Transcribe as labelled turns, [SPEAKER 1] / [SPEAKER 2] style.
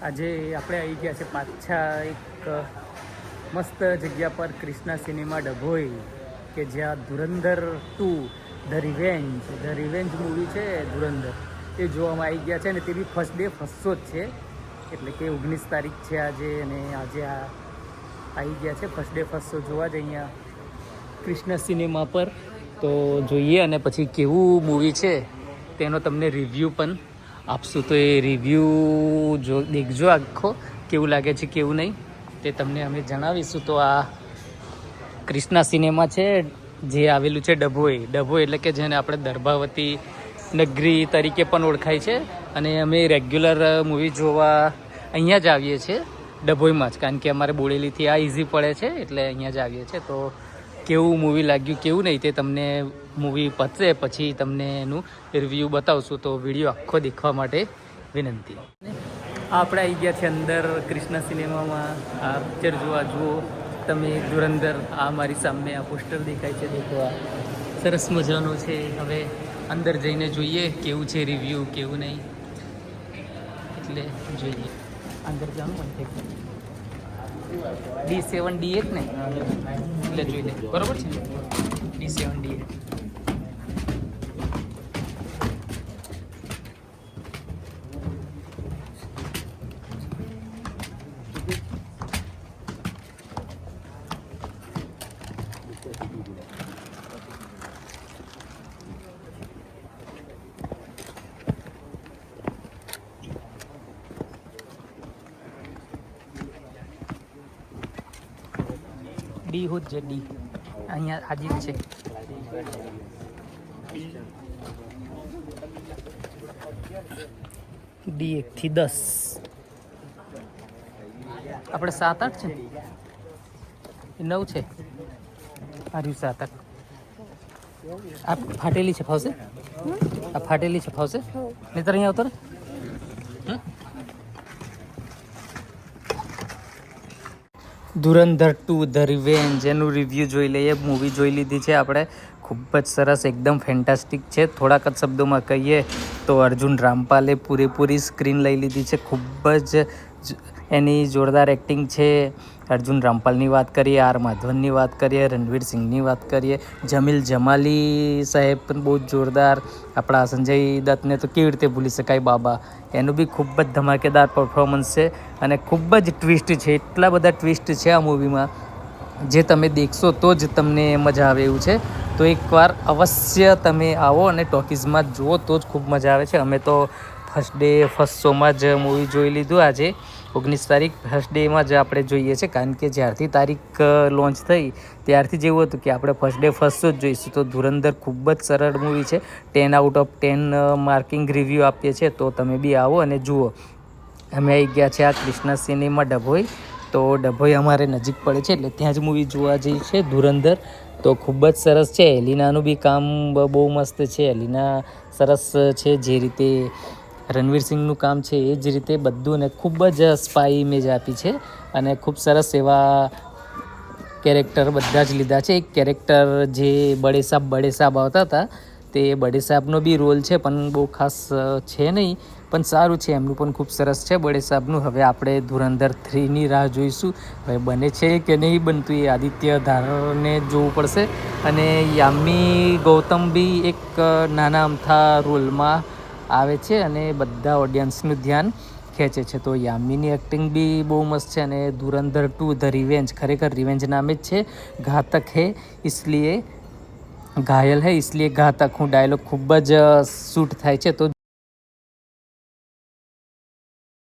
[SPEAKER 1] આજે આપણે આવી ગયા છે પાછા એક મસ્ત જગ્યા પર, ક્રિષ્ના સિનેમા ડભોઈ, કે જ્યાં ધુરંધર 2 ધ રિવેન્જ મૂવી છે ધુરંધર, એ જોવામાં આવી ગયા છે. અને તે બી ફર્સ્ટ ડે ફર્સ્ટ શો જ છે, એટલે કે 19 તારીખ છે આજે. અને આજે આવી ગયા છે ફર્સ્ટ ડે ફર્સ્ટ શો જોવા જ અહીંયા ક્રિષ્ના સિનેમા પર. તો જોઈએ અને પછી કેવું મૂવી છે તેનો તમને રિવ્યૂ પણ આપશું. તો એ રિવ્યૂ દેખજો આખો, કેવું લાગે છે કેવું નહીં તે તમને અમે જણાવીશું. તો આ ક્રિષ્ના સિનેમા છે જે આવેલું છે ડભોઈ એટલે કે જેને આપણે દર્ભાવતી નગરી તરીકે પણ ઓળખાય છે. અને અમે રેગ્યુલર મૂવી જોવા અહીંયા જ આવીએ છીએ ડભોઈમાં જ, કારણ કે અમારે બોડેલીથી આ ઇઝી પડે છે એટલે અહીંયા જ આવીએ છીએ. તો કેવું મૂવી લાગ્યું કેવું નહીં તે તમને મૂવી પતશે પછી તમને એનું રિવ્યૂ બતાવશું. તો વિડીયો આખો દેખવા માટે વિનંતી. આપણે આવી ગયા છે અંદર ક્રિષ્ના સિનેમામાં આ પિક્ચર જોવા. જુઓ તમે ધુરંધર, આ મારી સામે આ પોસ્ટર દેખાય છે, દેખો આ સરસ મજાનો છે. હવે અંદર જઈને જોઈએ કેવું છે રિવ્યૂ કેવું નહીં, એટલે જોઈએ. અંદર જવાનું મને D7 D8 ને એટલે જોઈ લે, બરોબર છે. D7 D8 ડી હોત છે. ડી અહીંયા હાજર છે. D 1 થી 10 આપણે 7-8 છે, એ 9 છે. આ રહ્યું 7-8. આ ફાટેલી છે, ફાવશે? આ ફાટેલી છે, ફાવશે? નહીતર અહીંયા આવતો ને. ધુરંધર 2 ધ રિવેન્જ, એનું રિવ્યૂ જોઈ લઈએ. મૂવી જોઈ લીધી છે આપણે, ખૂબ જ સરસ, એકદમ ફેન્ટાસ્ટિક છે. થોડાક જ શબ્દોમાં કહીએ તો અર્જુન રામપાલે પૂરેપૂરી સ્ક્રીન લઈ લીધી છે. ખૂબ જ એની જોરદાર એક્ટિંગ છે. અર્જુન રામપાલની વાત કરીએ, આર માધવનની વાત કરીએ, રણવીર સિંહની વાત કરીએ, જમીલ જમાલી સાહેબ પણ બહુ જ જોરદાર. આપણા સંજય દત્તને તો કેવી રીતે ભૂલી શકાય, બાબા, એનું બી ખૂબ જ ધમાકેદાર પરફોર્મન્સ છે. અને ખૂબ જ ટ્વિસ્ટ છે, એટલા બધા ટ્વિસ્ટ છે આ મૂવીમાં, જે તમે દેખશો તો જ તમને મજા આવે એવું છે. તો એકવાર અવશ્ય તમે આવો અને ટોકીઝમાં જ જુઓ તો જ ખૂબ મજા આવે છે. અમે તો ફર્સ્ટ ડે ફર્સ્ટ શોમાં જ મૂવી જોઈ લીધું. આજે 19 તારીખ ફર્સ્ટ ડેમાં જ આપણે જોઈએ છે, કારણ કે જ્યારથી તારીખ લોન્ચ થઈ ત્યારથી જેવું હતું કે આપણે ફર્સ્ટ ડે ફર્સ્ટ શો જ જોઈશું. તો ધુરંધર ખૂબ જ સરળ મૂવી છે. 10/10 માર્કિંગ રિવ્યૂ આપીએ છીએ. તો તમે બી આવો અને જુઓ. અમે આવી ગયા છે આ ક્રિષ્ના સિનેમા ડભોઈ. તો ડભોઈ અમારે નજીક પડે છે એટલે ત્યાં જ મૂવી જોવા જઈ છે ધુરંધર. તો ખૂબ જ સરસ છે. એલિનાનું બી કામ બહુ મસ્ત છે. એલિના સરસ છે, જે રીતે રણવીર સિંહનું કામ છે એ જ રીતે બધું, ને ખૂબ જ સ્પાઈ ઇમેજ આપી છે. અને ખૂબ સરસ એવા કેરેક્ટર બધા જ લીધા છે. એક કેરેક્ટર જે બડે સાહેબ આવતા હતા, તે બડે સાહેબનો બી રોલ છે, પણ બહુ ખાસ છે નહીં, પણ સારું છે. એમનું પણ ખૂબ સરસ છે બડે સાહેબનું. હવે આપણે ધુરંધર 3ની રાહ જોઈશું. હવે બને છે કે નહીં બનતું એ આદિત્ય ધારને જોવું પડશે. અને યામી ગૌતમ બી એક નાના અમથા રોલમાં આવે છે અને બધા ઓડિયન્સનું ધ્યાન ખેંચે છે. તો યામીની એક્ટિંગ બી બહુ મસ્ત છે. અને ધુરંધર 2 ધ રિવેન્જ, ખરેખર રિવેન્જ નામે જ છે. ઘાતક હે ઇસલિए ઘાયલ હે ઇસલિए ઘાતક, હું ડાયલોગ ખૂબ જ શૂટ થાય છે. તો